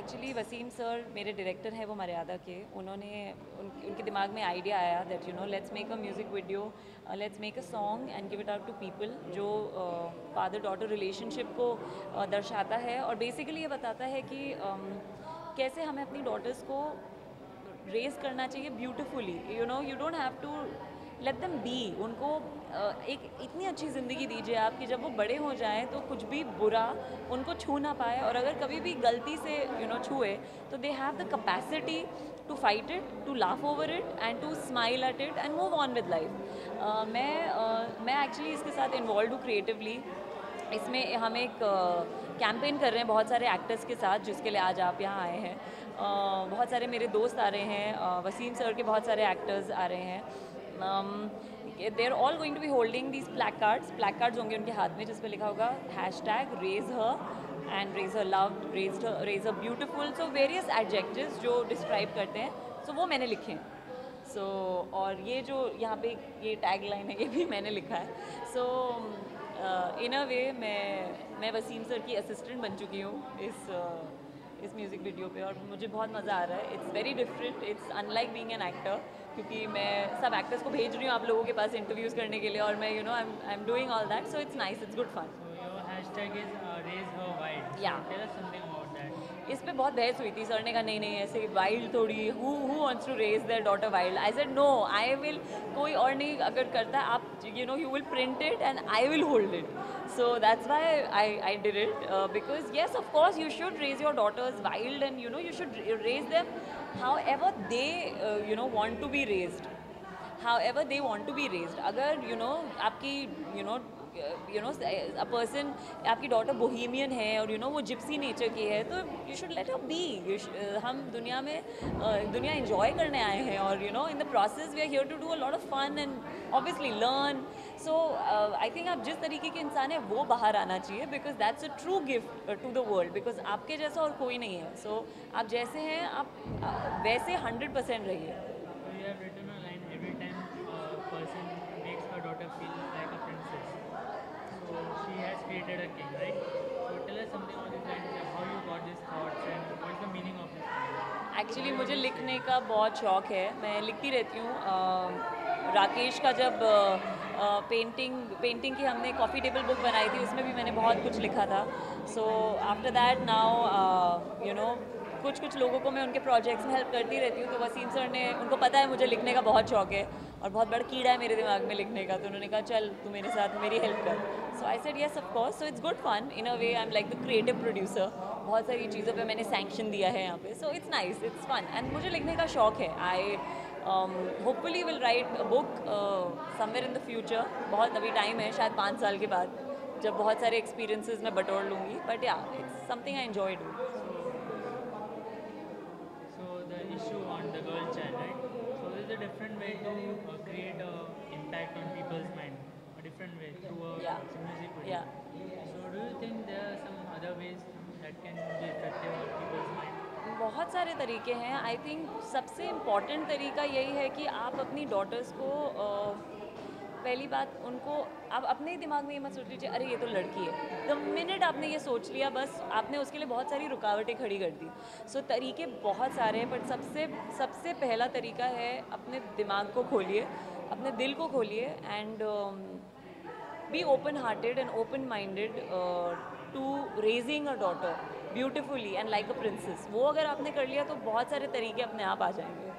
Actually Wasim sir मेरे director हैं, वो मर्यादा के, उनके दिमाग में आइडिया आया that let's make a music video, let's make a song and give it out to people, जो फादर डॉटर रिलेशनशिप को दर्शाता है और बेसिकली ये बताता है कि कैसे हमें अपनी डॉटर्स को रेज करना चाहिए beautifully. You don't have to let them be, उनको एक इतनी अच्छी ज़िंदगी दीजिए आप कि जब वो बड़े हो जाएं तो कुछ भी बुरा उनको छू ना पाए, और अगर कभी भी गलती से छुए तो they have the capacity to fight it, to laugh over it and to smile at it and move on with life. मैं एक्चुअली इसके साथ इन्वॉल्व हूँ क्रिएटिवली। इसमें हम एक कैंपेन कर रहे हैं बहुत सारे एक्टर्स के साथ, जिसके लिए आज आप यहाँ आए हैं। बहुत सारे मेरे दोस्त आ रहे हैं, वसीम सर के बहुत सारे एक्टर्स आ रहे हैं। They are all going to be holding these placards होंगे उनके हाथ में, जिस पे लिखा होगा #raise her and raise her loved, raise her beautiful, so various adjectives जो डिस्क्राइब करते हैं, so वो मैंने लिखे हैं। सो और ये जो यहाँ पे ये टैग लाइन है, ये भी मैंने लिखा है। सो इन अ वे मैं वसीम सर की असिस्टेंट बन चुकी हूँ इस म्यूज़िक वीडियो पे, और मुझे बहुत मज़ा आ रहा है। It's very different, it's unlike being an actor, क्योंकि मैं सब एक्टर्स को भेज रही हूँ आप लोगों के पास इंटरव्यूज़ करने के लिए, और मैं I am doing all that, so it's nice, it's good fun. Hashtag is raise her wild. Yeah. Tell us something about that. इस पे बहुत बहस हुई थी, सर ने कहा नहीं ऐसे वाइल्ड थोड़ी, who wants to raise their daughter wild. I said no, I will, कोई और नहीं अगर करता है, आप you will print it and I will hold it. So that's why I did it, because yes of course you should raise your daughters wild and you should raise them however they want to be raised, however they want to be raised। अगर आपकी a person, आपकी daughter bohemian है और वो gypsy nature की है, तो you should let her be. हम दुनिया एंजॉय करने आए हैं, और in the process we are here to do a lot of fun and obviously learn. So I think आप जिस तरीके के इंसान है वो बाहर आना चाहिए, because that's a true gift to the world, because आपके जैसा और कोई नहीं है। सो आप जैसे हैं, आप वैसे 100% रहिए। You have written a line, every time a person makes her daughter feel like a princess, so she has created a king, right? So tell us something about this line, how you got these thoughts and what is the meaning of this line? Actually मुझे लिखने का बहुत शौक़ है, मैं लिखती रहती हूँ। राकेश का जब पेंटिंग की हमने कॉफ़ी टेबल बुक बनाई थी, उसमें भी मैंने बहुत कुछ लिखा था। सो आफ्टर दैट नाउ कुछ लोगों को मैं उनके प्रोजेक्ट्स में हेल्प करती रहती हूँ। तो वसीम सर ने, उनको पता है मुझे लिखने का बहुत शौक है और बहुत बड़ा कीड़ा है मेरे दिमाग में लिखने का, तो उन्होंने कहा चल तू मेरे साथ मेरी हेल्प कर। So I said yes of course. So it's good fun in a way, I am like the creative producer. बहुत सारी चीज़ों पे मैंने सैंक्शन दिया है यहाँ पे, so it's nice, it's fun and मुझे लिखने का शौक है। I hopefully will write a book somewhere in the future. बहुत अभी टाइम है, शायद 5 साल के बाद, जब बहुत सारे एक्सपीरियंसेस मैं बटोर लूँगी, बट या it's something I enjoy do. Issue on the girl child, right? So there's a different way to create an impact on people's mind, a different way through a music video. So do you think there are some other ways that can be effective on people's mind? बहुत सारे तरीके हैं। I think सबसे important तरीका यही है कि आप अपनी डॉटर्स को पहली बात, उनको आप अपने दिमाग में ये मत सोच लीजिए अरे ये तो लड़की है। द मिनट आपने ये सोच लिया, बस आपने उसके लिए बहुत सारी रुकावटें खड़ी कर दी। सो तरीके बहुत सारे हैं, बट सबसे पहला तरीका है अपने दिमाग को खोलिए, अपने दिल को खोलिए and be open hearted and open minded to raising a daughter beautifully and like a princess. वो अगर आपने कर लिया तो बहुत सारे तरीके अपने आप आ जाएंगे।